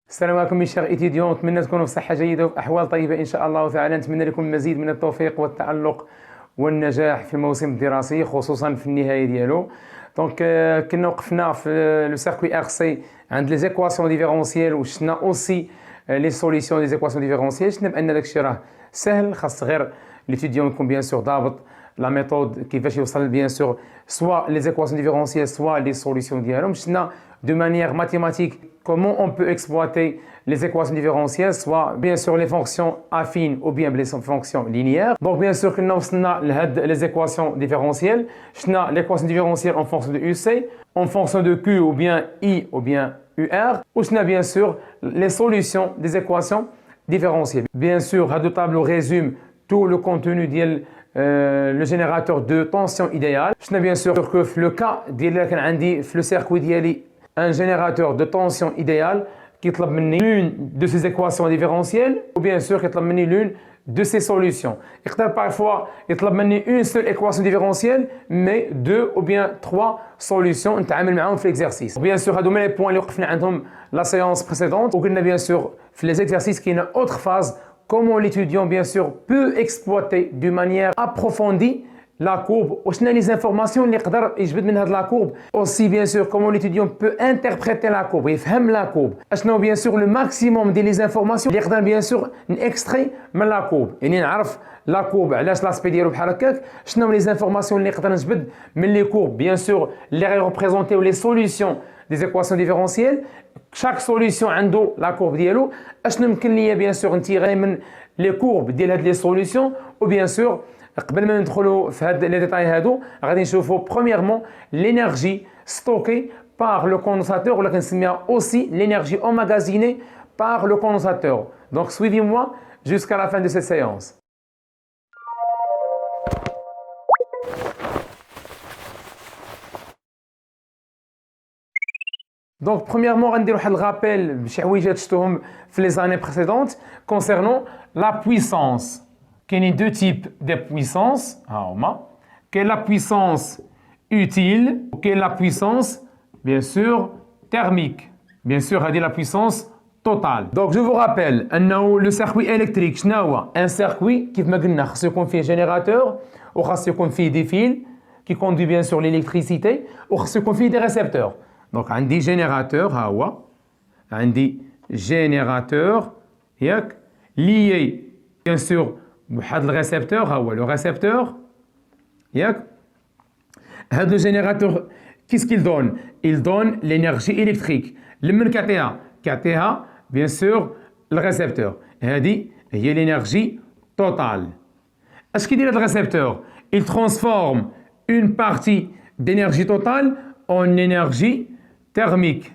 السلام عليكم من شيخ إتيديون، نتمنى تكونوا في صحة جيدة وفي أحوال طيبة إن شاء الله تعالى. نتمنى لكم المزيد من التوفيق والتألق والنجاح في الموسم الدراسي، خصوصا في النهاية ديالو. دونك كنا وقفنا في لو سيركوي ار سي عند لي زيكواسيون ديفيرونسيال وشفنا اوسي لي سوليسيون دي زيكواسيون ديفيرونسيال. شفنا بأن داك الشيء راه سهل، خاص غير ليتيديون يكون بيان سور ضابط لا ميثود كيفاش يوصل بيان سور سوا لي زيكواسيون ديفيرونسيال سوا لي سوليسيون ديالهم. شفنا de manière mathématique comment on peut exploiter les équations différentielles, soit bien sûr les fonctions affines ou bien les fonctions linéaires. Donc bien sûr que nous avons les équations différentielles. Nous avons l'équation différentielle en fonction de UC, en fonction de Q ou bien I ou bien UR. Ou nous avons bien sûr les solutions des équations différentielles. Bien sûr, ce tableau résume tout le contenu de le générateur de tension idéale. Je n'ai bien sûr que le cas de le circuit d'IALI, un générateur de tension idéale qui طلب مني l'une de ces équations différentielles ou bien sûr qui طلب مني l'une de ces solutions. يقدر parfois يطلب مني une seule équation différentielle mais deux ou bien trois solutions نتعامل معاهم في l'exercice. Bien sûr هادو les points اللي وقفنا عندهم la séance précédente. وقلنا bien sûr في les exercices qu'il y a une autre phase comment l'étudiant bien sûr peut exploiter d'une manière approfondie la courbe ou les informations اللي يقدر يجبد من هذه la courbe. Aussi bien sûr comment l'étudiant peut interpréter la courbe, يفهم la courbe. اشنو bien sûr le maximum ديال les informations اللي يقدر bien sûr نextrait من la courbe. يعني نعرف la courbe علاش لاسبي ديالو بحال هكاك، شنو les informations اللي يقدر نجبد من les courbes bien sûr les représenter ou les solutions des équations différentielles. chaque solution عنده la courbe ديالو. اشنو يمكن ليا bien sûr نتيغي من les courbes ديال هاد les solutions. ou bien sûr قبل ما ندخلوا في هاد لي ديتاي هادو غادي نشوفوا premièrement l'énergie stockée par le condensateur ولا كنسميها aussi l'énergie emmagasinée par le condensateur. Donc suivez-moi jusqu'à la fin de cette séance. Donc premièrement غنديروا واحد الرابيل بشي حوايج شفتوهم في les années précédentes concernant la puissance. Il y a deux types de puissance. Quelle est la puissance utile ou quelle est la puissance, bien sûr, thermique. Bien sûr, c'est la puissance totale. Donc, je vous rappelle, le circuit électrique, un circuit qui est un générateur ou des fils qui conduit bien sûr l'électricité ou des récepteurs. Donc, un des générateurs, lié, bien sûr, le récepteur, le récepteur, le générateur, qu'est-ce qu'il donne? Il donne l'énergie électrique. Le KTA, bien sûr, le récepteur. Il y a l'énergie totale. Est-ce qu'il dit le récepteur? Il transforme une partie d'énergie totale en énergie thermique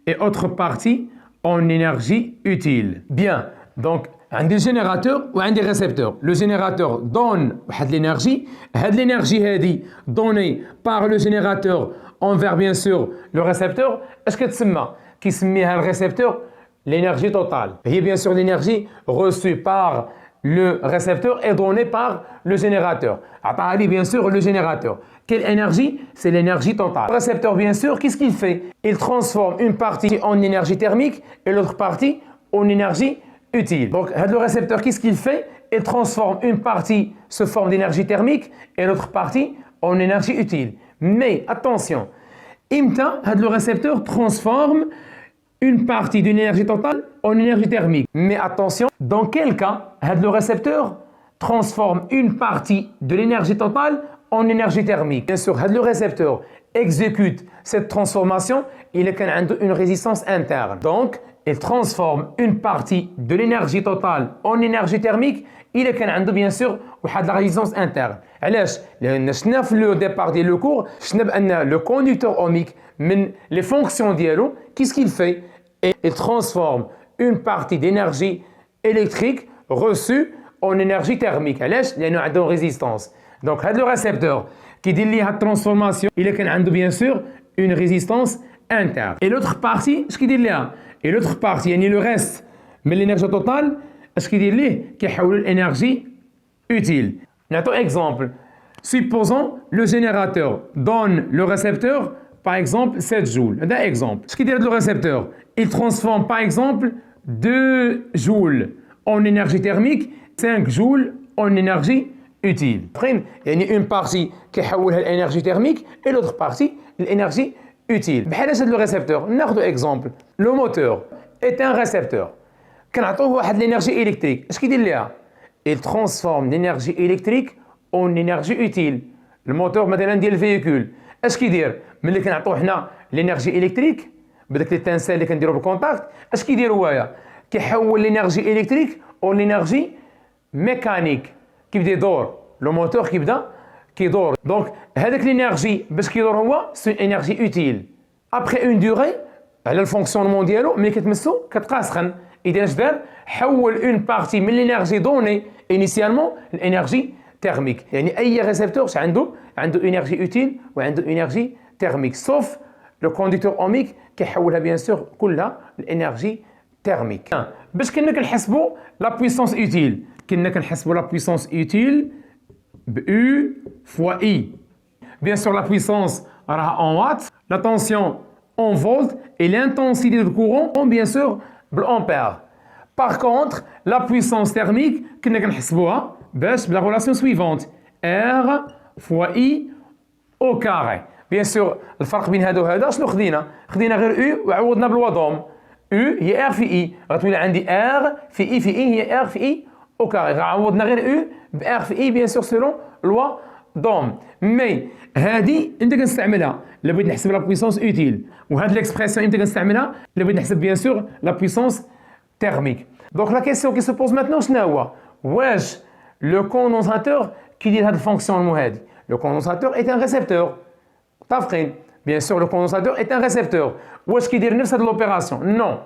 et autre partie en énergie utile. Bien, donc, un des générateurs ou un des récepteurs. Le générateur donne de l'énergie. L'énergie est donnée par le générateur envers bien sûr le récepteur. Est-ce que tu sais le récepteur l'énergie totale? Et bien sûr l'énergie reçue par le récepteur est donnée par le générateur. Bien sûr le générateur. Quelle énergie? C'est l'énergie totale. Le récepteur bien sûr, qu'est-ce qu'il fait? Il transforme une partie en énergie thermique et l'autre partie en énergie utile. Donc, le récepteur, qu'est-ce qu'il fait? Il transforme une partie sous forme d'énergie thermique et l'autre partie en énergie utile. Mais attention, le récepteur transforme une partie d'une énergie totale en énergie thermique. Mais attention, dans quel cas le récepteur transforme une partie de l'énergie totale en énergie thermique? Bien sûr, le récepteur exécute cette transformation, il a une résistance interne. Donc, il transforme une partie de l'énergie totale en énergie thermique. Il y a bien sûr la résistance interne. علاش؟ لأن شفنا في le départ ديال le cours شفنا بأن le conducteur ohmique من les fonctions ديالو qu'est-ce qu'il fait? Il transforme une partie d'énergie électrique reçue en énergie thermique. علاش؟ لأنه عنده résistance. Donc هذا le récepteur qui dit لي هاد transformation il y a bien sûr une résistance interne. Et l'autre partie, ce qu'il dit là, et l'autre partie, يعني le reste من l'énergie totale, ce qu'il dit là, كيحول l'énergie utile. Notre exemple, supposons le générateur donne le récepteur par exemple 7 joules. C'est un exemple. Ce qu'il dit le récepteur, il transforme par exemple 2 joules en énergie thermique, 5 joules en énergie utile. Il y a une partie qui حولها l'énergie thermique et l'autre partie l'énergie utile. بحال هذا le récepteur. ناخذ exemple. Le moteur est un récepteur. كنعطوه واحد l'énergie électrique. اش كيدير ليها؟ Il transforme l'énergie électrique en énergie utile. Le moteur مثلا ديال الفيكول. اش كيدير؟ ملي كنعطوه حنا l'énergie électrique بداك لي تانسال اللي كنديرو بالكونتاكت، اش كيدير هويا؟ كيحول l'énergie électrique en énergie mécanique. كيبدا يدور لو موتور كيدور دونك هذاك لينيرجي باش كيدور هو سي انرجي اوتيل ابخي اون دوغي على الفونكسيونمون ديالو ملي كتمسو كتبقى سخن. اذا اش دار؟ حول اون بارتي من لينيرجي دوني انيسيالمون لانرجي تيرميك. يعني اي ريسبتور عنده انرجي اوتيل وعنده انرجي تيرميك سوف لو كونديكتور اوميك كيحولها بيان سور كلها لانرجي thermique. باش كنا كنحسبوا لا بويسونس اوتيل، كنا كنحسبوا لا بويسونس اوتيل ب U fois I. Bien sûr, la puissance راها en watts, la tension en volts et l'intensité du courant en bien sûr l'ampère. Par contre, la puissance thermique كنا كنحسبوها باش بلا relation suivante R fois I au carré. Bien sûr, الفرق بين هذا وهذا شنو خدينا؟ خدينا غير U وعوضنا بالوضوم. U هي R في I، غتولي عندي R في I في I هي R في I au carré. غعوضنا غير U ب R في I bien sûr selon loi d'Ohm. مي هذه انت كنستعملها الا بغيت نحسب لا بويسونس اوتيل، وهاد ليكسبرسيون انت كنستعملها الا بغيت نحسب bien sûr لا بويسونس thermique. Donc la question qui se pose maintenant شنو هو؟ واش لو كوندونساتور كيدير هاد الفونكسيونمون هادي؟ لو كوندونساتور est un récepteur. متفقين؟ Bien sûr, le condensateur est un récepteur. واش كيدير نفس هاد لوبيراسيون؟ نو.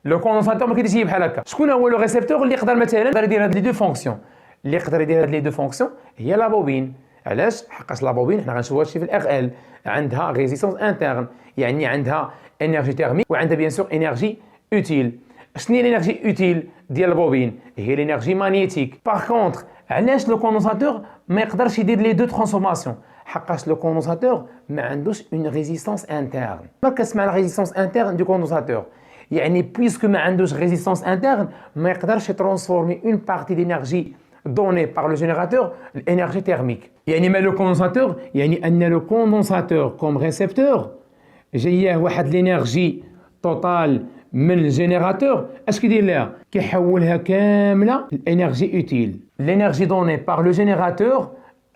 لو كوندونساتور ما كيديرش بحال هكا. شكون هو لو ريسبتور اللي يقدر مثلا يدير هاد لي دو فونكسيون؟ اللي يقدر يدير هاد لي دو فونكسيون هي لا بوبين. علاش؟ حقاش لا بوبين حنا غنشوفوا هادشي في الار ال، عندها ريزيستونس انترن، يعني عندها انرجي تيرميك وعندها بيان سور انرجي اوتيل. شنو هي الانرجي اوتيل ديال البوبين؟ هي الانرجي ماغنيتيك. باغ كونطخ علاش لو كوندونساتور ما يقدرش يدير لي دو ترانسفورماسيون؟ حقاش لو كوندونساتور ما عندوش اون ريزيستونس انترن. ما كتسمع لا ريزيستونس انترن دو كوندونساتور، يعني بويسكو ما عندوش ريزيستونس انترن ما يقدرش يترانسفورمي اون بارتي دينيرجي donnée par le générateur l'énergie thermique. يعني ما لو كوندونساتور يعني ان لو كوندونساتور كوم ريسبتور جايه واحد لينيرجي توتال من الجينيراتور، اش كيدير لها؟ كيحولها كامله لانرجي اوتيل. لينيرجي دوني بار لو جينيراتور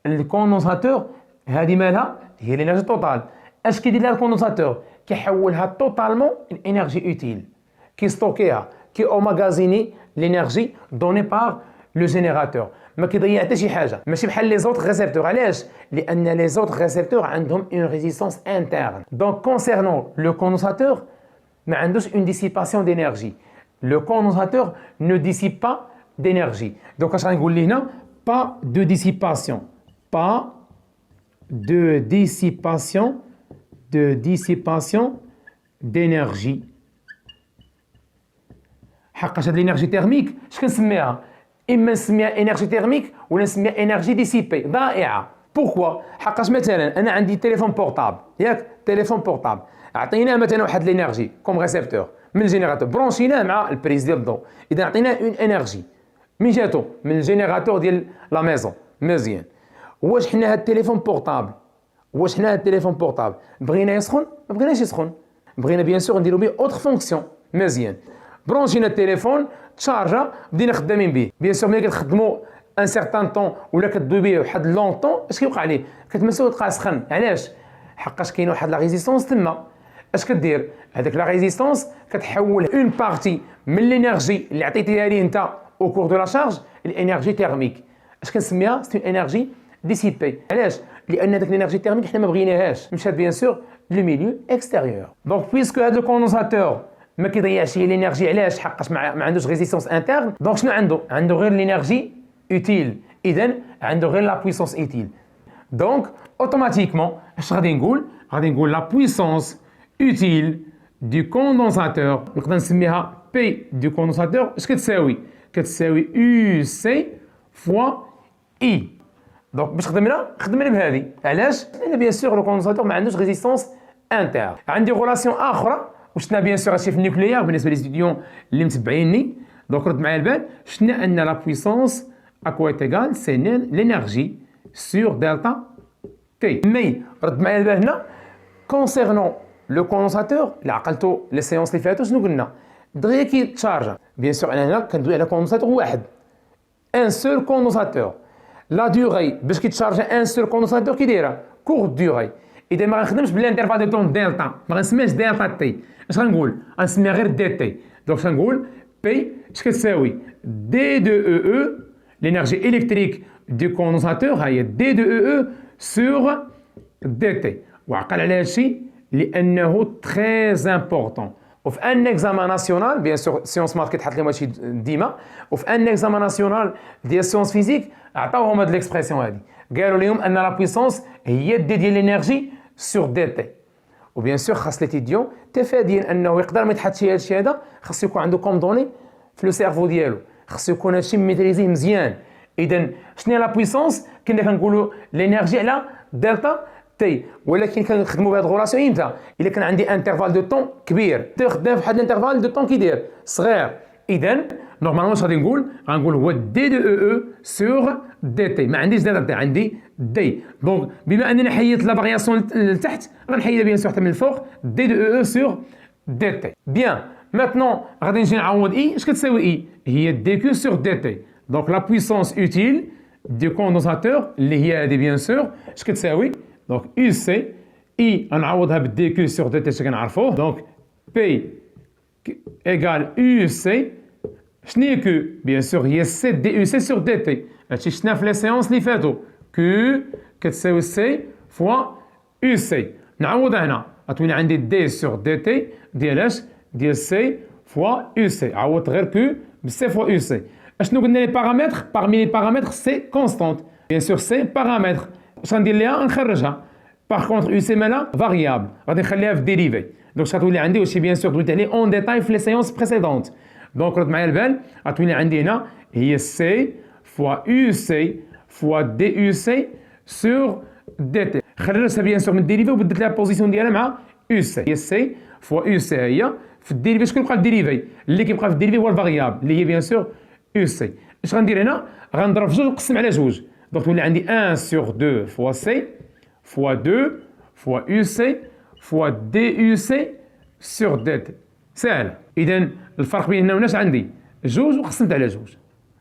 الكوندونساتور هذه مالها؟ هي الانرجي توتال. اش كيدير لها الكوندونساتور؟ كيحولها توتالمون لانرجي اوتيل، كيستوكيها، كي اوماغازيني لينرجي دوني بار لو جينيراتور. ما كيضيع حتى شي حاجه، ماشي بحال لي زوطخ ريسبتور. علاش؟ لان لي زوطخ ريسبتور عندهم اون ريزيستونس انترن. دونك كونسيرنون لو كوندونساتور ما عندوش اون ديسيباسيون دينيرجي. لو كوندونساتور نو ديسيب با دينيرجي. دونك اش غنقول لي هنا؟ با دو ديسيباسيون، با de dissipation d'énergie. حقاش هاد الانرجي تيرميك اش كنسميها؟ اما نسميها انرجي تيرميك ولا نسميها انرجي ديسيبي ضائعه. بوركوا؟ حقاش مثلا انا عندي تليفون بورطابل، ياك تليفون بورطابل عطيناه مثلا واحد الانرجي كوم ريسبتور من الجينيراتور، برونشيناه مع البريز ديال الضوء، اذا عطيناه اون انرجي من جاتو من الجينيراتور ديال لا ميزون. مزيان، واش حنا هاد التليفون بورطابل بغينا يسخن؟ ما بغيناش يسخن، بغينا بيان سور نديرو بيه اوتر فونكسيون. مزيان، برونشينا التليفون تشارجا بدينا خدامين به. بيان سور ملي كتخدموا ان سيغتان طون ولا كدوي به واحد لون طون اش كيوقع ليه؟ كتمسو تلقاه سخن. علاش؟ حقاش كاين واحد لا ريزيستونس تما. اش كدير؟ هذاك لا ريزيستونس كتحول اون بارتي من الانرجي اللي عطيتيها ليه انت او كور دو لا شارج لانرجي تيرميك. اش كنسميها؟ سي اون انرجي ديسيبي. علاش؟ لان داك الانرجي تيرميك حنا ما بغيناهاش، مشات بيان سور لو ميليو اكستيريور. دونك بويسكو هذا الكوندونساتور ما كيضيعش الانرجي، علاش؟ حقاش ما عندوش ريزيستونس انترن. دونك شنو عنده؟ عنده غير الانرجي اوتيل، اذا عنده غير لا بويسونس اوتيل. دونك اوتوماتيكمون اش غادي نقول؟ غادي نقول لا بويسونس utile du condensateur نقدر نسميها P du condensateur اش كتساوي؟ كتساوي UC fois I. دونك باش خدمنا بهذه. علاش؟ لان بيان سور لو كوندنساتور ما عندوش ريزيستونس انتر. عندي غولاسيون اخرى وشنا بيان سور هادشي في النيوكليير بالنسبه للستوديون اللي متبعيني. دونك رد معايا البال شنا ان لا بويسونس ا كوا ايت ايغال سي لينيرجي سور دلتا تي. مي رد معايا البال هنا كونسيرنون لو كوندنساتور اللي عقلتو لي سيونس اللي فاتو شنو قلنا؟ دغيا كي تشارجا بيان سور انا هنا كندوي على كوندنساتور واحد ان سول كوندنساتور. لا دوغي باش كيتشارجي ان سول كوندنساتور كي دايره كورت دوغي. اذا ما غنخدمش بالانترفال دو طون دلتا ما غنسميهاش دلتا تي. اش غنقول؟ غنسميها غير دي تي. دونك اش غنقول؟ بي اش كتساوي؟ دي دو او او لينيرجي الكتريك دو كوندنساتور ها هي دي دو او او سور دي تي. وعقل على هادشي لانه تري امبورطون. وفي ان اكزامان ناسيونال بيان سور سيونس مات كيتحط لهم هادشي ديما. وفي ان اكزامان ناسيونال ديال سيونس فيزيك عطاوهم هاد ليكسبرسيون هادي قالوا لهم ان لا بويسونس هي دي ديال لينيرجي سور دي تي. وبيان سور خاص ليتيديون تفاديا انه يقدر ما يتحطش هادشي هذا خاص يكون عنده كوم دوني في لو سيرفو ديالو خاص يكون هادشي ميتريزي مزيان. اذا شنو هي لا بويسونس؟ كنا كنقولوا لينيرجي على دلتا تي. ولكن كنخدموا بهاد الغولاسيون امتى؟ الا كان عندي انترفال دو طون كبير خدام في واحد الانترفال دو طون كي داير صغير. اذا نورمالمون اش غادي غنقول هو دي دو او او سور دي تي. ما عنديش دلتا تي عندي دي. دونك بما انني حيدت لا فارياسيون لتحت غنحيدها بيان سور حتى من الفوق دي دو او او سور دي تي. بيان ماتنون غادي نجي نعوض اي. اش كتساوي اي؟ هي دي كيو سور دي تي. دونك لا بويسونس اوتيل دو كوندنساتور اللي هي هذه بيان سور اش كتساوي؟ دونك يو سي اي غنعوضها بالدي كيو سور دي تي اش كنعرفوه. دونك بي ايغال يو سي شنو هي كيو؟ بيان سور هي سي دي يو سي سور دي تي. هادشي شفنا في لي سيونس اللي فاتو. كيو كتساوي سي فوا يو سي. نعوضها هنا غتولي عندي دي سور دي تي ديال اش؟ ديال سي فوا يو سي. عوضت غير كيو بسي فوا يو سي. اشنو قلنا لي بارامتر؟ باغمي لي بارامتر سي كونستانت. بيان سور سي بارامتر. اش غندير ليها؟ نخرجها. باغ كونتر يو سي مالها فاريابل غادي نخليها في ديريفي. دونك اش غتولي عندي واش بيان سور دويت عليه اون ديتاي في لي سيونس بريسيدونت. دونك رد معايا البال غتولي عندي هنا هي سي فوا يو سي فوا دي يو سي سور دي تي. خرجتها بيان سور من الديريفي وبدلت لها البوزيسيون ديالها مع يو سي. هي سي فوا يو سي هي في الديريفي. شكون بقى في الديريفي؟ اللي كيبقى في الديريفي هو الفاريابل اللي هي بيان سور يو سي. اش غندير هنا؟ غنضرب في جوج ونقسم على جوج. دونك تولي عندي 1 سور 2 فوا سي فوا 2 فوا يو سي فوا دي يو سي سور دي تي. سهله. اذا الفرق بين هنا وناش عندي جوج وقسمت على جوج.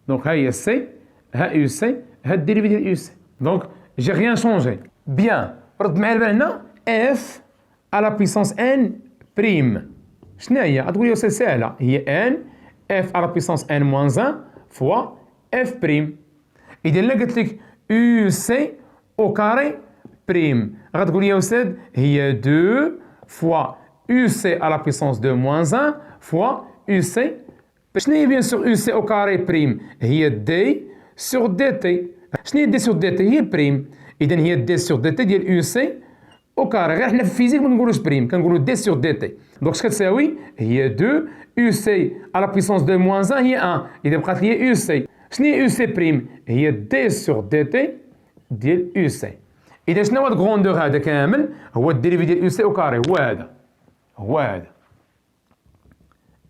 دونك ها هي سي ها يو سي ها الديريفي ديال يو سي. دونك جي ريان شونجي. بيان رد معايا البال هنا اف على بويسونس ان بريم. شنو هي؟ غتقول لي سهله هي ان اف على بويسونس ان موان 1 فوا اف بريم. اذا الا قلت لك يو سي او كاري بريم غتقول لي يا استاذ هي 2 فوا يو سي على بويسونس 2 موان 1 فوا يو سي. شنو هي بيان سور يو سي او كاري بريم؟ هي دي سور دي تي. شنو هي دي سور دي تي؟ هي بريم. اذا هي دي سور دي تي ديال يو سي او كاري. غير حنا في الفيزيك ما كنقولوش بريم كنقولوا دي سور دي تي. دونك اش كتساوي؟ هي 2 يو سي على بويسونس 2 موان 1 هي 1. اذا بقات لي يو سي. شنو هي يو سي بريم؟ هي دي سور دي تي ديال يو سي. اذا شنو هو الكروندور هذا كامل؟ هو الديريفي ديال يو سي او كاري هو هذا.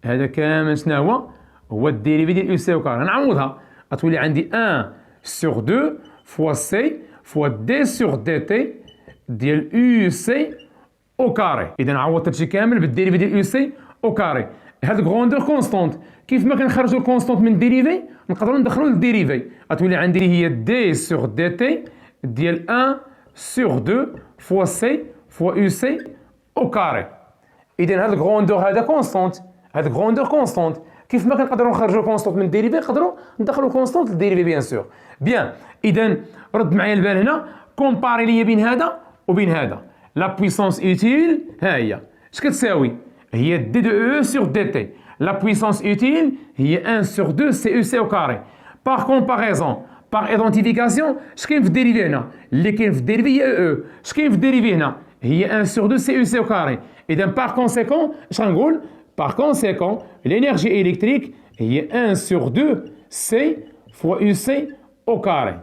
هذا كامل شنو هو؟ هو الديريفي ديال يو سي او كاري. نعوضها غتولي عندي 1 سور 2 فوا سي فوا دي سور دي تي ديال يو سي او كاري. اذا عوضت هادشي كامل بالديريفي ديال يو سي او كاري. هاد الكروندور كونستونت. كيف ما كنخرجوا الكونستونت من الديريفي نقدروا ندخلوا للديريفي. غتولي عندي هي دي سور دي تي ديال 1 سور 2 فوا سي فوا يو سي او كاري. اذا هاد الكروندور هذا كونستونت. هاد الكروندور كونستونت. كيف ما كنقدروا نخرجوا الكونستونت من الديريفي نقدروا ندخلوا الكونستونت للديريفي بيان سور. بيان اذا رد معايا البال هنا كومباري ليا بين هذا وبين هذا. لا بويسونس اوتيل ها هي اش كتساوي؟ هي دي دو او سور دي تي. لا بويسونس اوتيل هي 1 سور 2 سي او سي او كاري. باغ كومباريزون باغ ايدونتيفيكاسيون اش كاين في الديريفي هنا؟ اللي كاين في الديريفي هي او. اش كاين في الديريفي هنا؟ هي 1 sur 2 CUC au carré. إذا par conséquent اش غنقول؟ Par conséquent l'énergie électrique هي 1 sur 2 C fois UC au carré.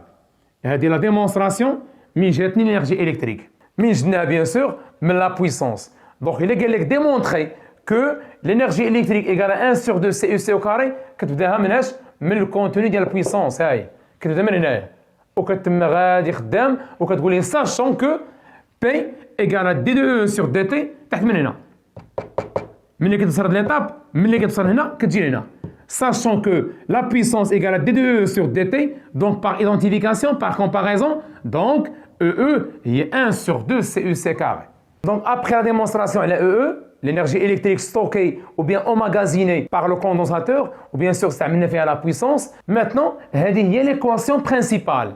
هذه la démonstration من جاتني l'énergie électrique. من جبناها bien sûr من la puissance. Donc il قال لك démontrer que l'énergie électrique égale à 1 sur 2 CUC au carré. كتبداها مناش؟ من الكونتوني ديال البويسونس. هاي كتبدا من هنايا وكتم غادي خدام وكتقول لي sachant que P égale à D2E sur DT تحت من هنا. ملي كتوصل ليطاب ملي كتوصل هنا كتجي هنا. Sachant que la puissance égale à D2E sur DT, donc par identification, par comparaison, donc EE est 1 sur 2 CUC carré. Donc après la démonstration, elle est EE, l'énergie électrique stockée ou bien emmagasinée par le condensateur, ou bien sûr ça amène à la puissance. Maintenant, هذه هي l'équation principale.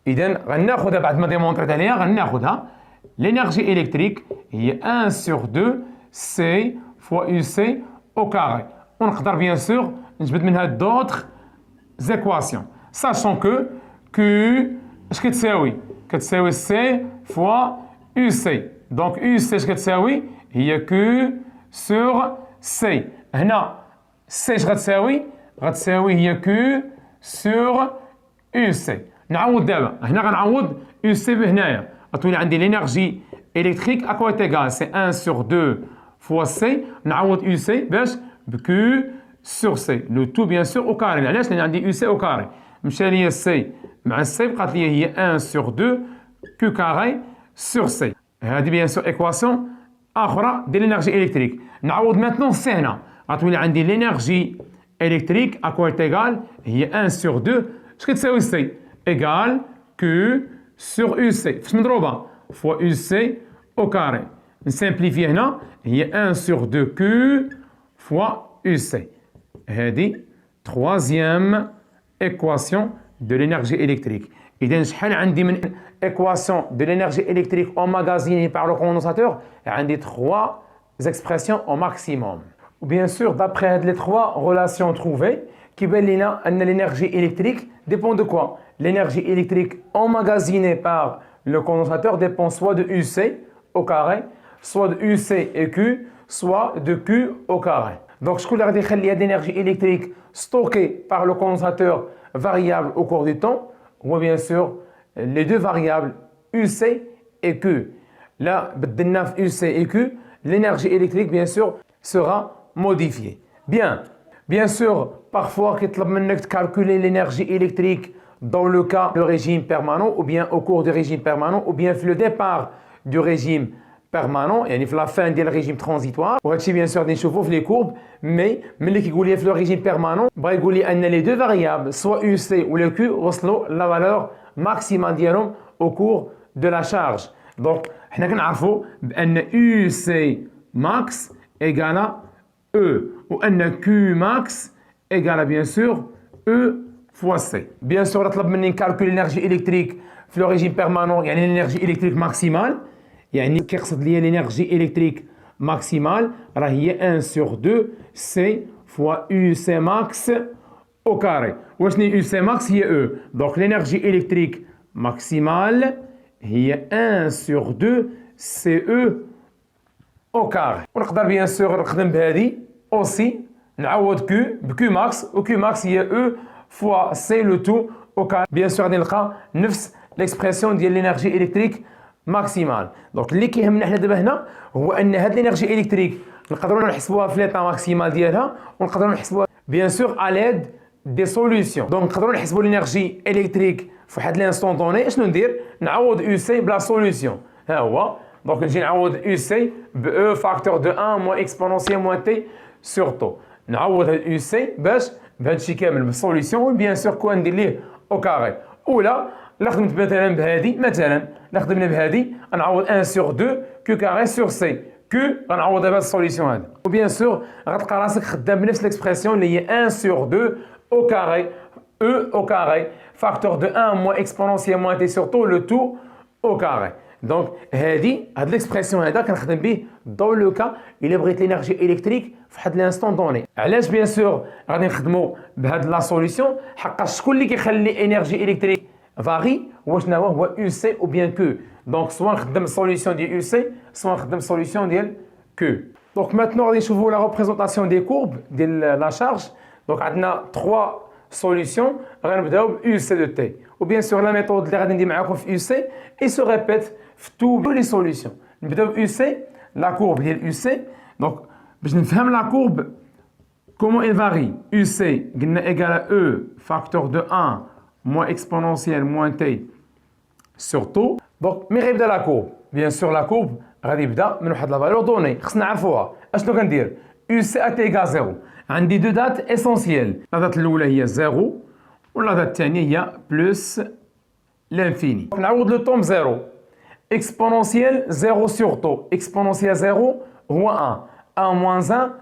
إذن غناخدها بعد ما démontré عليها غناخدها. L'énergie électrique est 1 sur 2 C fois UC au carré. ونقدر bien sûr نجبد منها d'autres équations. Sachant que Q اش كتساوي؟ كتساوي C fois UC. Donc UC اش كتساوي؟ هي Q sur C. هنا C اش غتساوي؟ غتساوي هي Q sur UC. نعوض دابا هنا غنعوض UC بهنايا غتولي عندي l'énergie électrique à quoi est égal c'est 1 sur 2 fois C. نعوض UC باش Q sur C. Le tout bien sûr au carré. علاش؟ لأن عندي UC au carré. مشى ليا C مع C بقات ليا هي 1 sur 2 Q carré sur C. هذه bien sûr équation أخرى ديال l'énergie électrique. نعوض maintenant C هنا. غتولي عندي l'énergie électrique à quoi est égal هي 1 sur 2 اش كتساوي C égal Q sur UC. فاش مضروبة؟ fois UC au carré. نسامبليفي هنا هي 1 sur 2 Q fois UC. هذه troisième équation de l'énergie électrique. إذا شحال عندي من équation de l'énergie électrique emmagasinée par le condensateur؟ عندي 3 expressions au maximum. Bien sûr, d'après les 3 relations trouvées, كيبان لنا أن l'énergie électrique dépend de quoi? L'énergie électrique emmagasinée par le condensateur dépend soit de UC au carré, soit de UC et Q, soit de Q au carré. Donc, ce que l'on a dit, l'énergie électrique stockée par le condensateur variable au cours du temps, ou bien sûr les deux variables UC et Q. Là, UC et Q, l'énergie électrique, bien sûr, sera modifiée. Bien sûr, parfois, on peut calculer l'énergie électrique dans le cas du régime permanent, ou bien au cours du régime permanent, ou bien le départ du régime permanent, يعني في la fin ديال الريجيم ترانزيتوار. وهادشي bien sûr نشوفوه في les courbes, mais ملي كيقول لي في le régime permanent بغا يقول لي ان les deux variables soit UC ou le Q وصلوا la valeur maximale ديالهم au cours de la charge. Donc حنا كنعرفوا بان UC max égale E وان Q max égale bien sûr E fois C. Bien sûr طلب مني نكالكولي l'énergie électrique في le régime permanent يعني l'énergie électrique maximale. يعني كيقصد ليا l'énergie électrique maximale راه هي 1 sur 2 C fois UC max au carré. واش ني UC max هي E. Donc l'énergie électrique maximale هي 1 sur 2 CE au carré. ونقدر bien sûr نخدم بهذه aussi نعوض Q ب Q max و Q max هي E fois C le tout au carré. Bien sûr غادي نلقى نفس l'expression ديال l'énergie électrique ماكسيمال. دونك اللي كيهمنا حنا دابا هنا هو ان هاد الانرجي الكتريك نقدروا نحسبوها في ليطا ماكسيمال ديالها ونقدروا نحسبوها بيان سور ا ليد دي سوليوشن. دونك نقدروا نحسبوا الانرجي الكتريك في واحد لانستون دوني. اشنو ندير؟ نعوض يو سي بلا سوليوشن. ها هو دونك نجي نعوض يو سي ب او فاكتور دو 1 موان اكسبونونسيال موان تي سور طو. نعوض هاد يو سي باش بهادشي كامل بالسوليوشن بيان سور كون ندير ليه او كاري. ولا لا خدمت مثلا بهذه مثلا لا خدمنا بهذه نعوض 1 sur 2 كيو كاري سور سي كيو غنعوض بهذا السوليسيون هذا. وبيان سور غتلقى راسك خدام بنفس ليكسبرسيون اللي هي 1 sur 2 au carré E au carré facteur de 1 moins exponentielle moins t sur tout le tout au carré. دونك هاد ليكسبرسيون هذا كنخدم به دون لو كا الا بغيت لينيرجي الكتريك في واحد لانستون دوني. علاش بيان سور غادي نخدموا بهاد لا سوليسيون؟ حقاش شكون اللي كيخلي انرجي الكتريك فاغي هو شنو هو يو سي او بيان كو. Donc, soit on a solution de UC, soit on a solution de Q. Donc, maintenant, on va la représentation des courbes de la charge. Donc, on a trois solutions. On va UC de T. Ou bien sûr, la méthode de UC, il se répète pour toutes les solutions. On va UC, la courbe de UC. Donc, je vais la courbe, comment elle varie. UC égale à E, facteur de 1, moins exponentielle, moins T, sur tout. Donc, mais غيبدا la courbe. Bien sûr, la courbe غادي يبدا من واحد لا فالور دوني خصنا نعرفوها. اشنو كندير؟ UC à T égale 0. عندي deux dates essentielles. La date الأولى هي 0 ولا date الثانية هي plus l'infini. نعوض le temps 0. Exponentielle 0 sur taux. Exponentielle 0 هو 1. 1 moins 1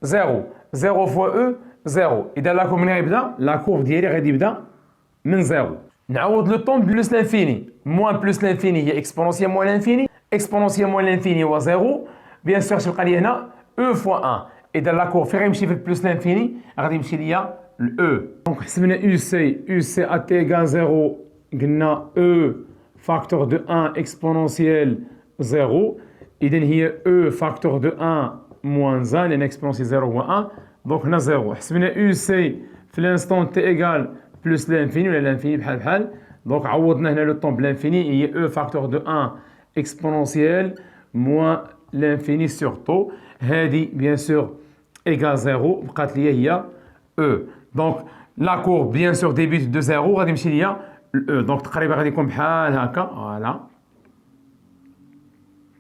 0. 0 fois E 0. إذا la courbe غيبدا la courbe ديالي غادي يبدا من 0. نعوض le temps plus l'infini. Moins plus l'infini هي exponentielle moins l'infini. Exponentielle moins l'infini هو 0. Bien sûr تبقى لي هنا E fois 1. إذا la courbe فين غيمشي في plus l'infini غادي يمشي ليا E. Donc حسبنا UC à T égale 0 قلنا E facteur de 1 exponentielle 0. إذن هي E facteur de 1 moins 1 لأن exponentielle 0 هو 1. Donc هنا 0. حسبنا UC في l'instant T égale plus l'infini ولا l'infini بحال بحال. Donc عوضنا هنا le temps بلانفيني هي E facteur de 1 exponentielle moins l'infini sur taux. هذه bien sûr égale 0 بقات لي هي E. Donc la courbe bien sûr débute de 0 غادي يمشي ليا E. Donc تقريبا غادي يكون بحال هكا فوالا.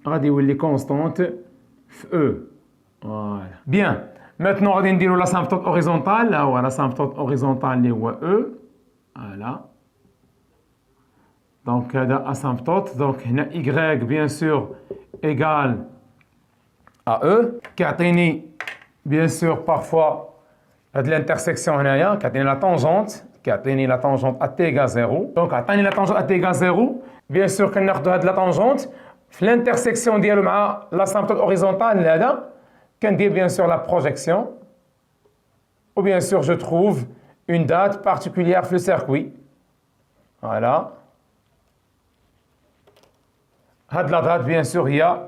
غادي يولي constante في E. Voilà. Bien. Maintenant غادي نديرو لا symptote horizontale. ها هو لا symptote horizontale اللي هو E. Voilà. Donc هذا asymptote. Donc هنا Y bien sûr égale à E. كيعطيني bien sûr parfois هاد l'intersection هنايا كيعطيني la tangente. كيعطيني la tangente à T égale 0. Donc عطاني la tangente à T égale 0. Bien sûr كناخدو هاد la tangente في l'intersection ديالو مع l'asymptote horizontale هذا كندير bien sûr la projection. Ou bien sûr je trouve une date particulière في le circuit. Voilà. هاد la date bien sûr هي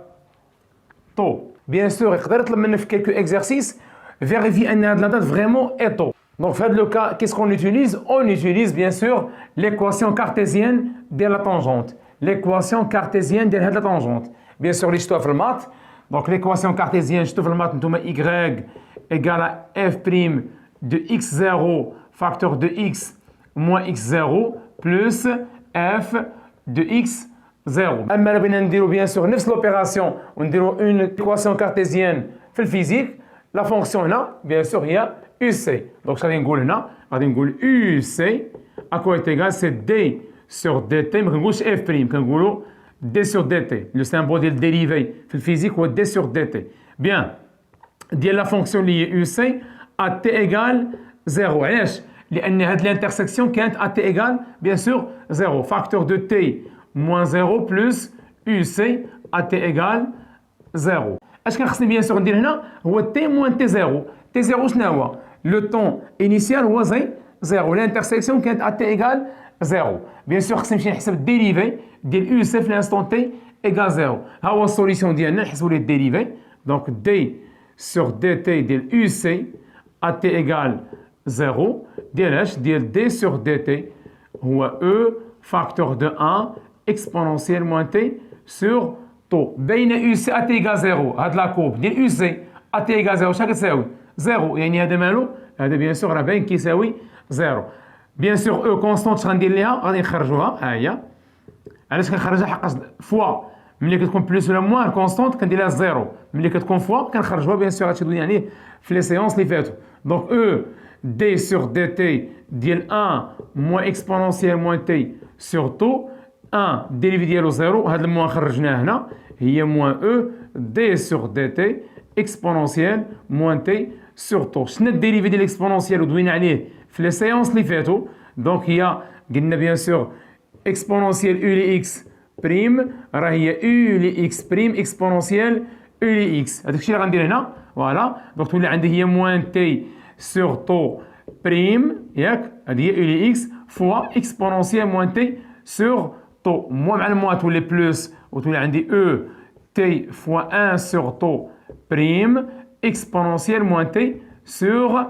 taux. Bien sûr يقدر يطلب منك في quelques exercices vérifier ان هاد la date vraiment est taux. Donc dans le cas qu'est-ce qu'on utilise? On utilise bien sûr l'équation cartésienne de la tangente. L'équation cartésienne de la tangente. Bien sûr اللي شفتوها في المات. Donc l'équation cartésienne شفتو في المات نتوما y égale à f' de x0 facteur de x moins x0 plus f de x0. اما بغينا نديرو bien sûr نفس l'opération ونديرو une équation cartésienne في الفيزيك. La fonction هنا bien sûr هي UC. Donc غادي نقول هنا غادي نقول UC à quoi est égal c'est d sur dt. ما كنقولش f', كنقولوا d sur dt. Le symbole ديال dérivé في الفيزيك هو d sur dt. Bien. ديال la fonction اللي هي UC à t égale 0. علاش؟ لأن هاد l'intersection كانت à t égale bien sûr 0. Facteur de t moins 0 plus UC à t égale 0. اش كان خصني بيان سور ندير هنا هو t moins t0. t0 شنو هو؟ لو طون انيسيال هو 0. الانترسيكسيون كانت à t égale 0. بيان سور خصني نمشي نحسب الديريفي ديال يو سي في الانستون تي ايغال 0. ها هو السوليسيون ديالنا نحسبوا ليه الديريفي. دونك دي سور دي تي ديال يو سي ا تي ايغال 0 ديال اش؟ ديال دي سور دي تي هو او فاكتور دو 1 اكسبونونسيال موان تي سور طو. بين يو سي ا تي ايغال 0 هاد لا كورب ديال يو سي ا تي ايغال 0 شحال كتساوي؟ 0. يعني هذا مالو؟ هذا بيان سور راه باين كيساوي 0. بيان سور او كونستونت اش غندير ليها؟ غادي نخرجوها ها هي. علاش كنخرجها؟ حقاش فوا ملي كتكون بلوس ولا موان كونستونت كندير لها 0. ملي كتكون فوا كنخرجوها بيان سور. هادشي دوينا عليه في لي سيونس اللي فاتوا. دونك او دي سور دي تي ديال 1 موان اكسبونونسيال موان تي سور طو 1 ديريفي ديالو 0. هاد الموان خرجناه هنا هي موان او دي سور دي تي اكسبونونسيال موان تي سور طو. شنو الديريفي ديال الاكسبونونسيال ودوينا عليه في لي سيونس اللي فاتوا؟ دونك هي قلنا بيان سور اكسبونونسيال او لي اكس بريم راه هي او لي اكس بريم اكسبونونسيال او لي اكس. هذاك الشيء اللي غندير هنا فوالا. دونك تولي عندي هي موان تي سور طو بريم ياك. هذه هي او لي اكس فوا اكسبونونسيال موان تي سور طو مع الموا تولي بلس وتولي عندي او تي فوا 1 سور طو بريم اكسبونونسيال موان تي سور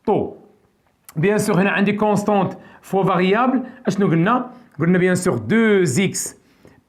طو. بيان سور هنا عندي كونستانت فوا فاريابل. اشنو قلنا؟ قلنا بيان سور 2 اكس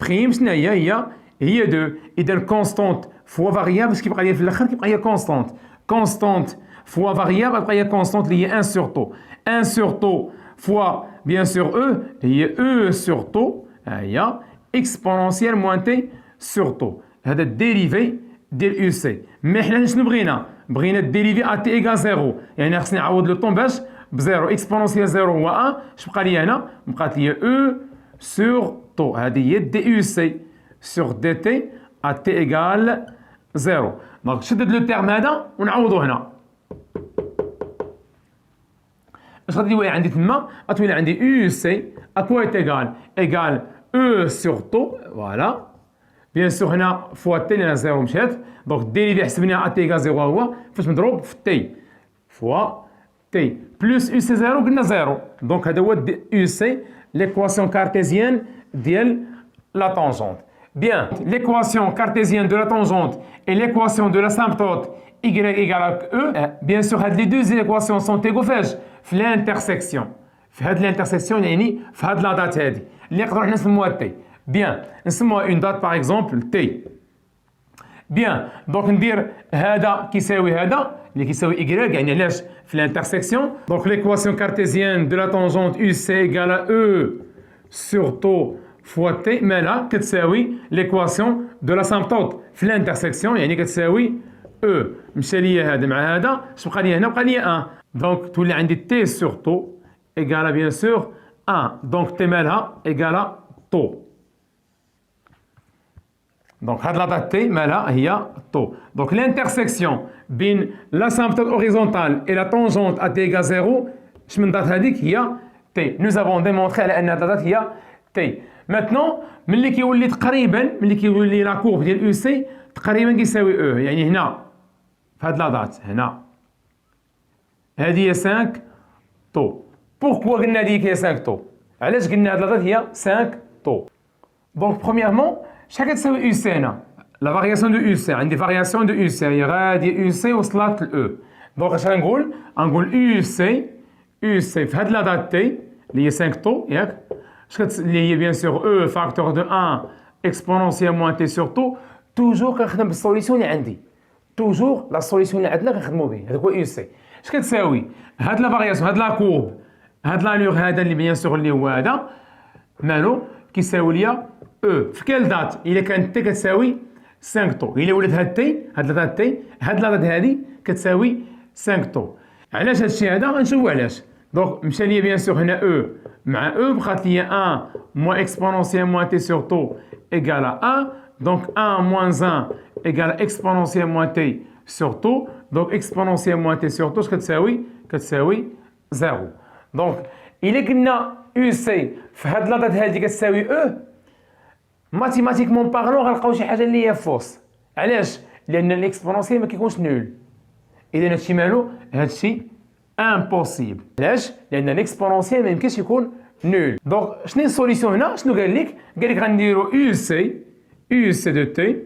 بريم شنو هي 2. اذا كونستانت فوا فاريابل اش كيبقى ليا في الاخر؟ كيبقى ليا كونستانت. كونستانت فوا فاريابل تبقى ليا كونستانت اللي هي 1 سور طو. 1 سور طو فوا بيان سور او هي او سور طو هي اكسبونونسيال موان تي سور طو. هذا الديريفي ديال يو سي. مي حنا شنو بغينا؟ بغينا الديريفي ا تي ايكال زيرو، يعني خصني نعوض لو طون باش بزيرو. اكسبونونسيال زيرو هو 1. اش بقى لي هنا؟ بقات لي او سور طو. هذه هي دي يو سي سور دي تي ا تي ايكال زيرو. دونك شدد لو تيرم هذا ونعوضو هنا. اش غادي يولي عندي تما؟ غتولي عندي يو سي اكوا ايكال ايكال او سور طو. فوالا بيان سور هنا فوا تي لان زيرو مشات. دونك الديريفي حسبناها ا تي ايكال زيرو هو فاش مضروب في تي فوا تي بلس يو سي زيرو قلنا زيرو. دونك هذا هو يو سي ليكواسيون كارتيزيان ديال لا طونجونت. Bien, l'équation cartésienne de la tangente et l'équation de l'asymptote y égale à e. Bien sûr, les deux équations sont égaux في l'intersection. في هذه l'intersection يعني في هذه la date هذه اللي نقدروا حنا نسموها t. Bien, نسموها une date par exemple t. Bien, donc ندير هذا كيساوي هذا اللي كيساوي y يعني علاش في l'intersection. Donc l'équation cartésienne de la tangente UC égale à e sur tau fois t مالها كتساوي ليكواسيون دو لاسامبتوت في الانترسيكسيون يعني كتساوي او. مشى ليا هذا مع هذا اش بقى ليا هنا؟ بقى ليا 1. دونك تولي عندي تي سور طو ايكالا بيان سور 1. دونك تي مالها ايكالا طو. دونك هاد لا دات تي مالها هي طو. دونك الانترسيكسيون بين لاسامبتوت اوريزونتال اي لا طونجونت ا تي ايكال زيرو اش من دات هذيك هي تي. نو زافون ديمونطري على ان هاد لا دات هي تي. ماتنون ملي كيولي تقريبا ملي كيولي لا كورب ديال يو سي تقريبا كيساوي او، يعني هنا في هاد لا دات هنا هذه هي 5 طو. بوركوا قلنا هذه هي 5 طو؟ علاش قلنا هاد لا دات هي 5 طو؟ دونك برومييرمون شحال كتساوي يو سي هنا؟ لا فارياسيون دو يو سي عندي فارياسيون دو يو سي هي غادي يو سي وصلت ل او. دونك اش غنقول؟ غنقول يو سي في هاد لا دات تي اللي هي 5 طو ياك اللي هي بيان سور او فاكتور دو 1 اكسبونونسيال موان تي سور طو. توجور كنخدم بالسوليسيون اللي عندي، توجور لا سوليسيون اللي عندنا كنخدمو به. هذاك هو يو سي. اش كتساوي؟ هاد لا فارياسيون هاد لا كورب هاد لالور هذا اللي بيان سور اللي هو هذا مالو كيساوي ليا او في كال دات؟ الا كانت تي كتساوي 5 طو. الا ولات هاد تي هاد لا دات تي هاد لا دات هادي كتساوي 5 طو. علاش هادشي هذا؟ غنشوفو علاش. دونك مشى ليا بيان سور هنا او مع او بقات ليا 1 moins exponentielle moins t sur tau égale à 1. Donc 1 moins 1 égale exponentielle moins t sur tau. Donc exponentielle moins t sur tau كتساوي 0. Donc إلا قلنا يو سي في هاد لا دات هادي كتساوي او ماتيماتيكمون بارلون غنلقاو شي حاجه اللي هي فوس. علاش؟ لأن الاكسبونونسيال ما كيكونش نول. إذا هادشي مالو؟ هادشي امبوسيبل. علاش؟ لأن الاكسبونونسيال ما يمكنش يكون نول. دونك شنو السوليسيون هنا؟ شنو قال لك؟ قال لك غنديرو يو سي دو تي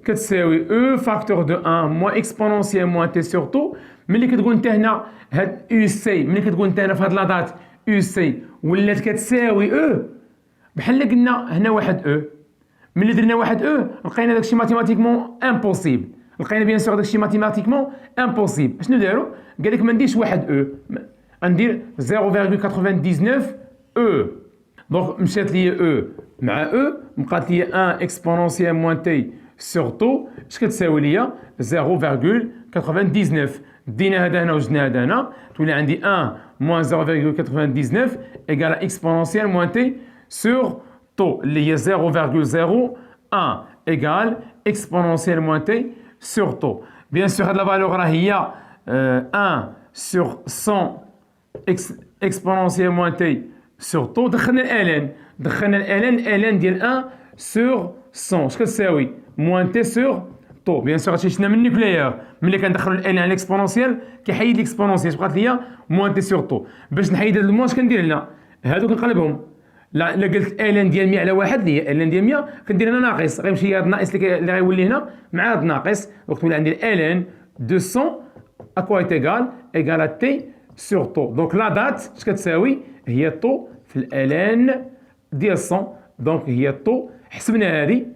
كتساوي او فاكتور دو 1 موان اكسبونونسيال موان تي سور طو. ملي كتقول انت هنا هاد يو سي ملي كتقول انت هنا في هاد لا دات يو سي ولات كتساوي او بحال قلنا هنا واحد او. ملي درنا واحد او لقينا داكشي ماتيماتيكمون امبوسيبل. لقينا بيان سور داكشي ماتيماتيكمون امبوسيبل. اشنو داروا؟ قال لك ما نديرش واحد او غندير 0.99 او. دونك مشات لي او مع او بقات لي 1 اكسبونونسيال موان تي سور طو اش كتساوي ليا 0.99. دينا هذا هنا وجدنا هذا هنا تولي عندي 1 moins 0.99 égale à exponentielle moins t sur طو اللي هي 0.01 égale exponentielle moins t sur طو. بيان سور هاد لا فالور راه هي 1 sur 100 exponentielle moins t sur طو. دخلنا الالان ديال 1 sur 100 اش كتساوي؟ موان تي سور طو. بيان سور هادشي شفنا من النيوكليير ملي كندخلو الالان على الاكسبونونسيال كيحيد الاكسبونونسيال بقات ليا موان تي سور طو. باش نحيد هاد الموان اش كندير هنا؟ هادو كنقلبهم لا قلت الان ديال 100 على 1 اللي هي الان ديال 100 كندير هنا ناقص، غيمشي هذا الناقص اللي غيولي هنا مع هذا الناقص، دونك تولي عندي الان 200 اكوا ايكال ا تي سور طو. دونك لا دات اش كتساوي؟ هي طو في الان ديال 100. دونك هي طو، حسبنا هذه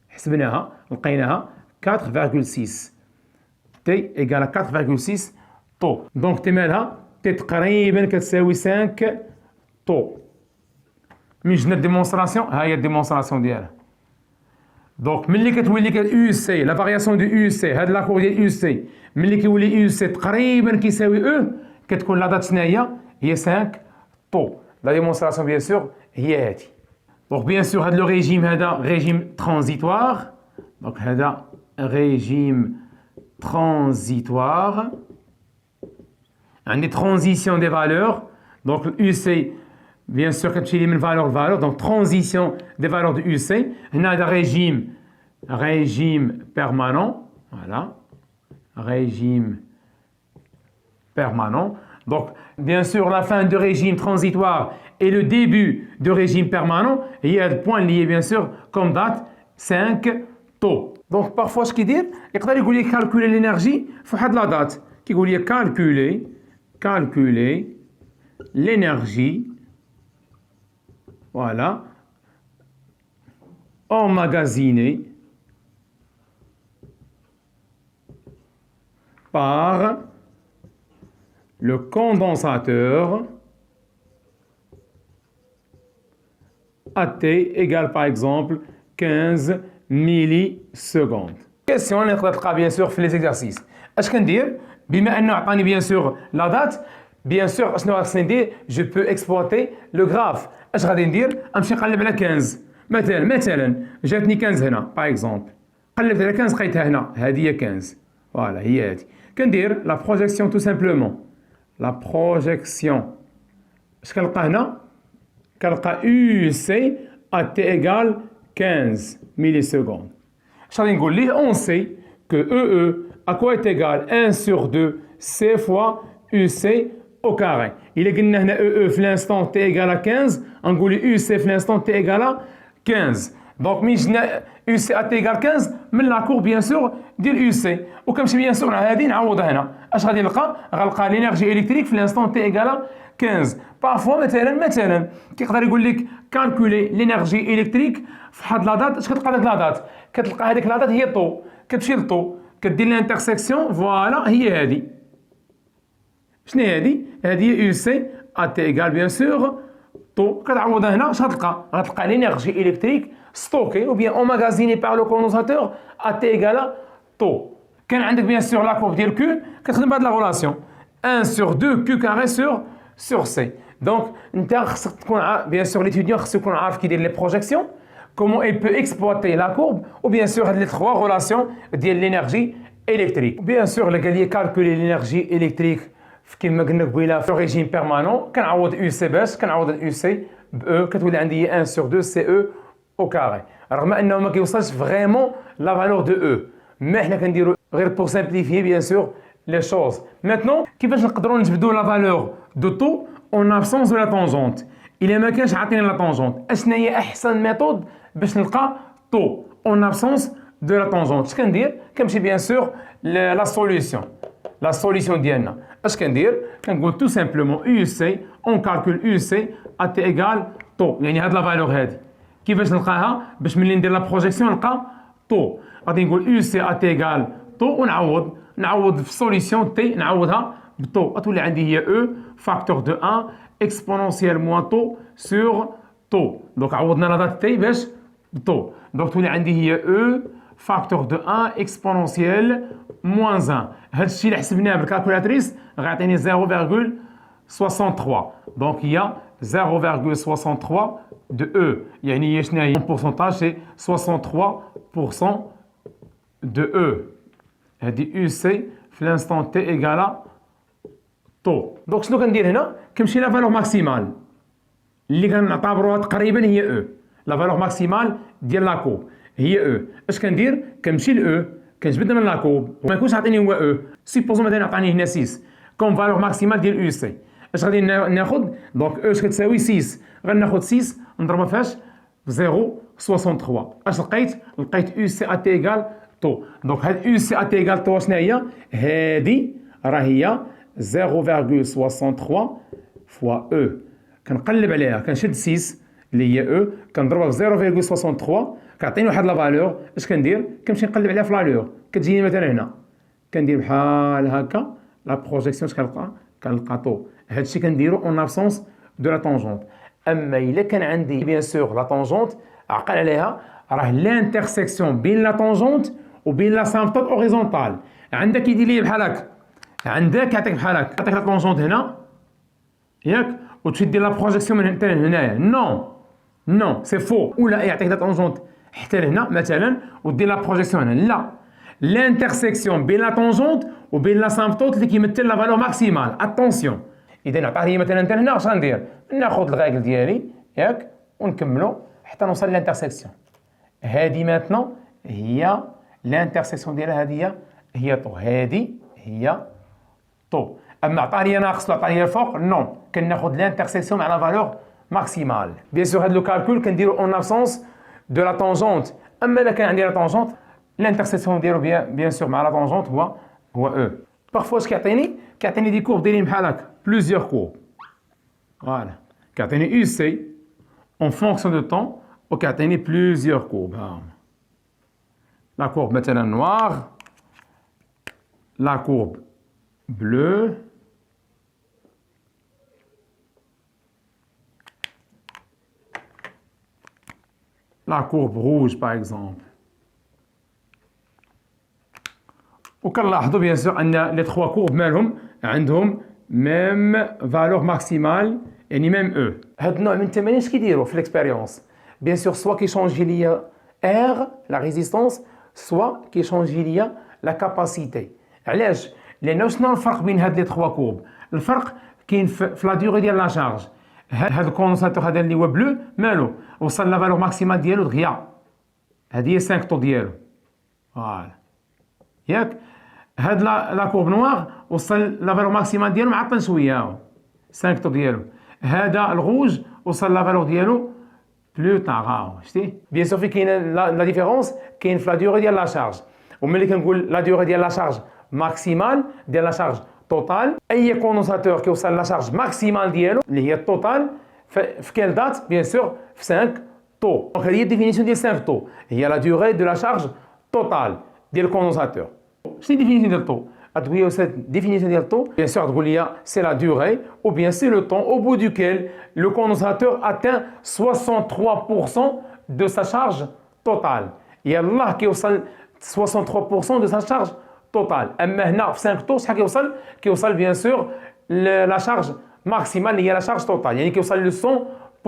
حسبناها لقيناها 4.6 تي ايكال 4.6 طو. دونك تي مالها تي تقريبا كتساوي 5 طو. من جبنا الديمونستراسيون، ها هي الديمونستراسيون ديالها. دونك ملي كتولي يو سي لا فارياسيون دو يو سي، هاد لاكور ديال يو سي ملي كيولي يو سي تقريبا كيساوي او، كتكون لا دات شناهي؟ هي 5 طو. لا ديمونستراسيون بيان سور هي هادي. دونك بيان سور هاد لو ريجيم هذا ريجيم ترانزيتوار. دونك هذا ريجيم ترانزيتوار، عندي ترانزيسيون دي فالور. دونك اليو سي بيان سور كتمشي لي من فالور لفالور، دونك ترانزيسيون دي فالور دو يو سي. هنا هذا ريجيم بيرمانون، فوالا ريجيم permanent. Donc, bien sûr, la fin de régime transitoire et le début de régime permanent, il y a le point lié, bien sûr, comme date 5 taux. Donc, parfois, ce qu'il dit, il peut calculer l'énergie, il faut la date. Il peut calculer l'énergie, voilà, emmagasinée par le condensateur à T égale par exemple 15 millisecondes. Question اللي نقدر تلقى bien sûr في les exercices. اش كندير؟ بما انه عطاني bien sûr la date، bien sûr اشنو خصني ندير؟ je peux exploiter le graphe. اش غادي ندير؟ نمشي نقلب على 15. مثلا جاتني 15 هنا par exemple، قلبت على 15 لقيتها هنا، هذه هي 15. فوالا هي هذه. كندير la projection tout simplement. La projection. اش كنلقى هنا؟ كنلقى U C à T égale 15 millisecondes. اش غادي نقول ليه؟ On sait que EE à quoi est égal 1 sur 2 C fois UC au carré. إلا قلنا هنا EE في l'instant T égale à 15، غنقول UC في l'instant T égale à 15. دونك ملي جبنا UC à T égale 15 من لا كور بيان سور ديال UC، وكنمشي بيان سور على هذه نعوضها هنا. اش غادي نلقى؟ غنلقى لينيرجي الكتريك في l'instant T égale à 15. بارفوا مثلا كيقدر يقول لك كالكولي لينيرجي الكتريك في واحد لا دات. اش كتلقى ديك لا دات؟ كتلقى هذيك لا دات هي طو، كتمشي لطو كدير لانترسيكسيون، فوالا هي هذه. شنو هي هذه؟ هذه هي يو سي ا تي ايكال بيان سور طو. كتعوضها هنا اش غتلقى؟ غتلقى لينيرجي الكتريك ستوكي او بيان اوماغازيني بار لو كوندونساتور ا تي ايكال طو. كان عندك بيان سور لا كورب ديال كيو كتخدم بهاد لا غولاسيون 1 sur 2 Q carré sur C. Donc, bien sûr, l'étudiant doit savoir les projections, comment il peut exploiter la courbe, ou bien sûr, les trois relations de l'énergie électrique. Bien sûr, le calculer l'énergie électrique كما قلنا قبيله في ريجيم بيرمانون، كنعوض يو سي باش كنعوض يو سي ب كتولي عندي 1 sur 2 سي او او كاري، رغم انه ما كيوصلش فريمون لا فالور دو او، مي حنا كنديرو غير بور سامبليفيي بيان سور لي شوز. ماتنون كيفاش نقدروا نجبدوا لا فالور دو طو اون ابسونس دو لا طونجونت؟ الا ما كانش عاطينا لا طونجونت، اشنا هي احسن ميثود باش نلقى طو اون ابسونس دو لا طونجونت؟ اش كندير؟ كنمشي بيان سور لا سوليوشن. لا سوليسيون ديالنا اش كندير؟ كنقول تو سامبلومون يو سي اون كالكول يو سي ا تي ايكال طو، يعني هاد لا فالور هادي كيفاش نلقاها؟ باش ملي ندير لا بروجيكسيون نلقى طو، غادي نقول يو سي ا تي ايكال طو ونعوض في سوليسيون تي نعوضها بطو، غتولي عندي هي او فاكتور دو 1 اكسبونونسيال موان طو سور طو. دونك عوضنا لا دات تي باش بطو، دونك تولي عندي هي او فاكتور دو 1 اكسبونونسيال موان 1. هاد الشيء اللي حسبناه بالكالكولاتريس غيعطيني 0.63، دونك هي 0.63 دو او، يعني هي شنو هي؟ البورسونتاج سي 63% دو او. هادي يو سي في لانستون تي ايكالا طو. دونك شنو كندير هنا؟ كنمشي لا فالور ماكسيمال اللي كنعتبروها تقريبا هي او، لا فالور ماكسيمال ديال لاكوب هي او. اش كندير؟ كنمشي لاو كنجبد من لاكوب وما يكونش عطيني هو او، سيبوزون مثلا عطاني هنا 6 كوم فالور ماكسيمال ديال يو سي، اش غادي ناخذ دونك او اش كتساوي 6 غناخذ 6 نضربها فاش في 0.63 اش لقيت يو سي ات ايكال طو دونك هاد يو سي ات ايكال طو شنو هي هادي راه هي 0.63 فوا او كنقلب عليها كنشد 6 اللي هي او كنضربها في 0.63 كيعطيني واحد لا فالور اش كندير كنمشي نقلب عليها في لالور كتجيني مثلا هنا كندير بحال هكا لا بروجيكسيون اش كنلقى طو هادشي كنديرو اون ابسونس دو لا طونجونت اما الا كان عندي بيان سور لا طونجونت عقل عليها راه لانترسيكسيون بين لا طونجونت وبين لا سامبتوت اوريزونتال عندك يدير لي بحال هكا عندك يعطيك بحال هكا يعطيك لا طونجونت هنا ياك وتمشي دير لا بروجيكسيون من هنايا نو سي فو ولا يعطيك لا طونجونت حتى لهنا مثلا ودير لا بروجيكسيون هنا لا لانترسيكسيون بين لا طونجونت وبين لا سامبتوت اللي كيمثل لا فالور ماكسيمال اتونسيون اذا عطاني مثلا انت هنا اش غندير ناخذ الغايكل ديالي ياك ونكملو حتى نوصل لانترسيكسيون هادي ماتنون هي لانترسيكسيون ديالها هي طو هادي هي طو اما عطاني ناقص ولا عطاني الفوق نو كناخذ لانترسيكسيون مع لا فالور ماكسيمال بيان سور هاد لو كالكول كنديرو اون ابسونس دو لا طونجونت اما الا كان عندي لا طونجونت لانترسيكسيون ديالو بيان سور مع لا طونجونت هو او بارفوا اش كيعطيني دي كورب دايرين بحال هكا بلوزيور كورب فوالا كيعطيني يو سي اون فونكسيون دو طون وكيعطيني بلوزيور كورب ها لا كورب مثلا نوار لا كورب bleu la courbe rouge par exemple وكنلاحظوا بيان سور ان لي 3 كورب مالهم عندهم ميم فالور ماكسيمال يعني ميم او هاد النوع من التمارين اش كيديروا في ليكسبيريونس بيان سور سوا كيشونجي ليا ار لا ريزيستانس سوا كيشونجي ليا لا كاباسيتي علاش لانه شنو الفرق بين هاد لي 3 كورب الفرق كاين في لا ديوري ديال لا شارج هاد الكوندنساتور هذا اللي هو بلو مالو وصل لا فالور ماكسيمال ديالو دغيا هادي هي 5 طو ديالو فوالا ياك هاد لا كورب نوار وصل لا فالور ماكسيمال ديالو معطل شويه 5 طو ديالو هذا الغوج وصل لا فالور ديالو بلو طار شتي بيان سور في كاين لا ديفيرونس كاين في لا ديوري ديال لا شارج وملي كنقول لا ديوري ديال لا شارج ماكسيمال ديال لا شارج توتال اي كوندنساتور كيوصل لا شارج ماكسيمال ديالو اللي هي التوتال في كيل دات بيان سور في 5 طو دونك هذه هي الديفينيسيون ديال 5 طو هي لا ديوري دو لا شارج توتال ديال الكوندنساتور شنو الديفينيسيون ديال طو تقول لي واش الديفينيسيون ديال طو بيان سور تقول لي سي لا ديوري ou bien c'est le temps au bout duquel le condensateur atteint 63% de sa charge totale يلاه كيوصل 63% de sa charge توتال اما هنا في 5 طو شحال كيوصل بيان سور لا شارج ماكسيمال اللي هي لا شارج توتال يعني كيوصل ل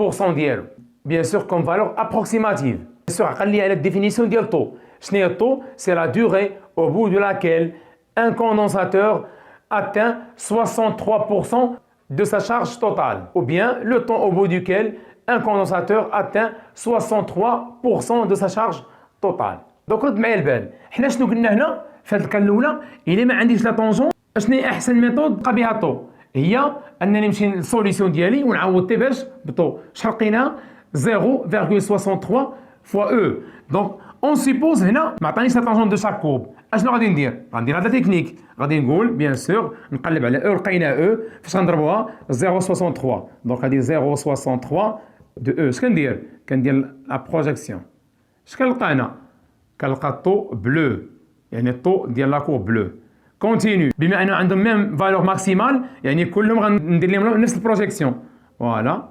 100% ديالو بيان سور كوم فالور ابروكسيماتيف بيان سور عقل لي على الديفينيسيون ديال طو شنو هي الطو سي لا دوري au bout de laquelle un condensateur atteint 63% de sa charge totale ou bien le temps au bout duquel un condensateur atteint 63% de sa charge totale donc رد معايا البال حنا شنو قلنا هنا في هذه الحاله الاولى الا ما عنديش لا طونجون شنو هي احسن ميثود نلقى بها طو هي انني نمشي للسوليسيون ديالي ونعوض تي باش بطو شحال لقينا 0.63 فوا او دونك اون سيبوز هنا ما عطانيش لا طونجون دو شاك كورب اشنو غادي ندير غندير هذا تكنيك غادي نقول بيان سور نقلب على او لقينا او فاش غنضربوها 0.63 دونك هذه 0.63 دو او اش كندير لا بروجيكسيون اش كنلقى هنا كنلقى الطو بلو يعني الطو ديال لا كورب بلو كونتينيو بما انه عندهم ميم فالور ماكسيمال يعني كلهم غندير لهم نفس البروجيكسيون فوالا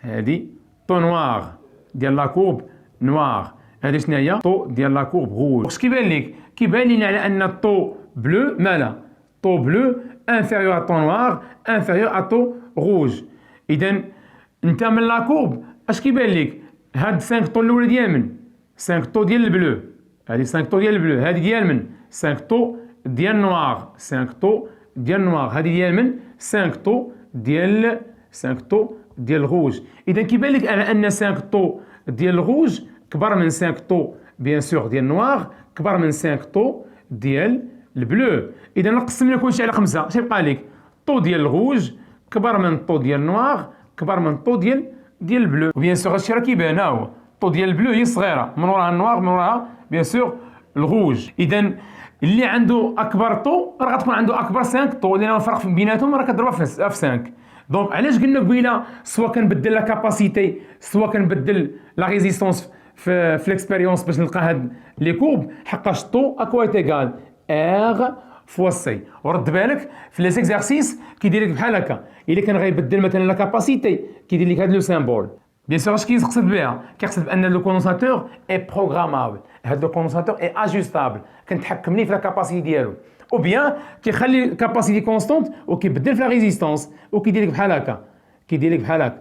هادي طو نوار ديال لا كورب نوار هادي شنو هي طو ديال لا كورب غوج واش كيبان لك كيبان لينا على ان الطو بلو مالا طو بلو انفيريور ا طو نوار انفيريور ا طو غوج اذا انت من لا كورب اش كيبان لك هاد 5 طو الاولى ديال من 5 طو ديال البلو هادي 5 طو ديال البلو هادي ديال من 5 طو ديال نوار 5 طو ديال نوار هادي ديال من 5 طو ديال 5 طو ديال الغوج اذا كيبان لك على ان 5 طو ديال الغوج كبر من 5 طو بيان سور ديال نوار كبر من 5 طو ديال البلو اذا نقسم لك كلشي على 5 اش يبقى لك طو ديال الغوج كبر من الطو ديال نوار كبر من الطو ديال البلو. وبيان سور هادشي راه كيبان، ها هو الطو ديال البلو هي صغيره، من وراها النوار، من وراها بيان سور الغوج. اذا اللي عنده اكبر طو راه غتكون عنده اكبر 5 طو، لان الفرق بيناتهم راه كضربها في 5. دونك علاش قلنا قبيله سوا كنبدل لا كاباسيتي سوا كنبدل لا ريزيستونس في ليكسبيريونس باش نلقى هاد لي كورب، حقاش طو اكوا ايغال ار فوا سي. ورد بالك في لي زيكزارسيس كيدير لك بحال هكا، الا كان غيبدل مثلا لا كاباسيتي كيدير لك هاد لو سيمبول. بيان سور اش كيقصد بها؟ كيقصد بان لو كوندونساتور اي بروغرامابل، هاد لو كوندونساتور اي اجوستابل، كنتحكم ليه في لا كاباسيتي ديالو، او بيان كيخلي كاباسيتي كونستونت وكيبدل في لا ريزيستونس وكيدير لك بحال هكا، كيدير لك بحال هكا.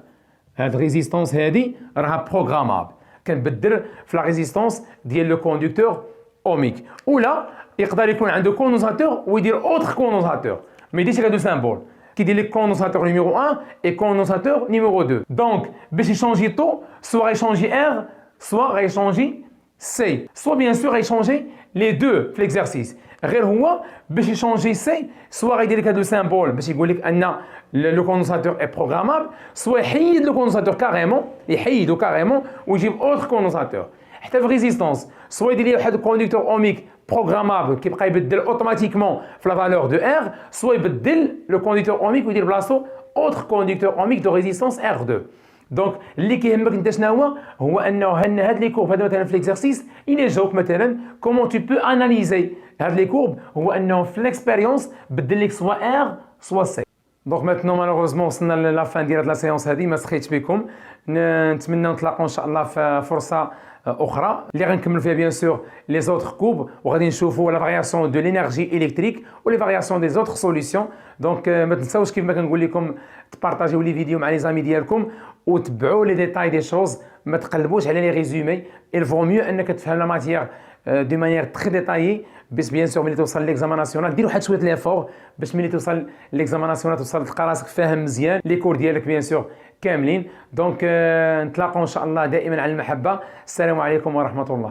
هاد ريزيستونس هادي راها بروغرامابل، كنبدل في لا ريزيستونس ديال لو كوندكتور اوميك. ولا يقدر يكون عنده كوندونساتور ويدير اوتر كوندونساتور، ما يديرش هادو سامبول، كيدير لك كوندونساتور نيميرو 1 اي كوندونساتور نيميرو 2. دونك باش يشونجي طو سوا غيشونجي ار سوا غيشونجي سي، سوا بيان سور غيشونجي لي دو في ليكزارسيس. غير هو باش يشونجي سي سوا غيدير لك هادو سامبول باش يقول لك ان لو كوندونساتور اي بروغرامابل، سوا يحيد لو كوندونساتور كاريمون، يحيدو كاريمون ويجيب اوتر كوندونساتور. حتى في ريزيستونس سوا يدير لي واحد الكوندكتور اوميك بروغرامابل كيبقى يبدل اوتوماتيكمون في لا فالور دو ار، سوا يبدل لو كوندكتور اوميك ويدير بلاصتو اوتر كوندكتور اوميك دو ريزيستونس ار 2. دونك اللي كيهمك انت شنو هو انه هاد لي كورب هذا مثلا في ليكزارسيس الى جاوك مثلا كومون تو بو اناليزي هاد لي كورب، هو انه في ليكسبيريونس بدل لك سوا ار سوا سي. دونك ماتنو مالوغوزمون وصلنا لا فان ديال هاد لا سيونس هادي، ما سخيتش بكم، نتمنى نتلاقاو ان شاء الله في فرصه اخرى اللي غنكملوا فيها بيان سور لي زوتر كوب، وغادي نشوفوا لا فارياسيون دو لينيرجي الكتريك ولي فارياسيون دي زوتر سوليسيون. دونك ما تنساوش كيف ما كنقول لكم تبارطاجيو لي فيديو مع لي زامي ديالكم وتبعوا لي ديتاي دي شوز، ما تقلبوش على لي ريزومي. il vaut mieux انك تفهم لا ماتيير دو مانيير تري ديتايي، باش بيان سور ملي توصل ليكزامان ناسيونال دير واحد شويه ليفور باش ملي توصل ليكزامان ناسيونال توصل تلقى راسك فاهم مزيان لي كور ديالك بيان سور كاملين. دونك نتلاقاو ان شاء الله دائما على المحبه. السلام عليكم ورحمه الله.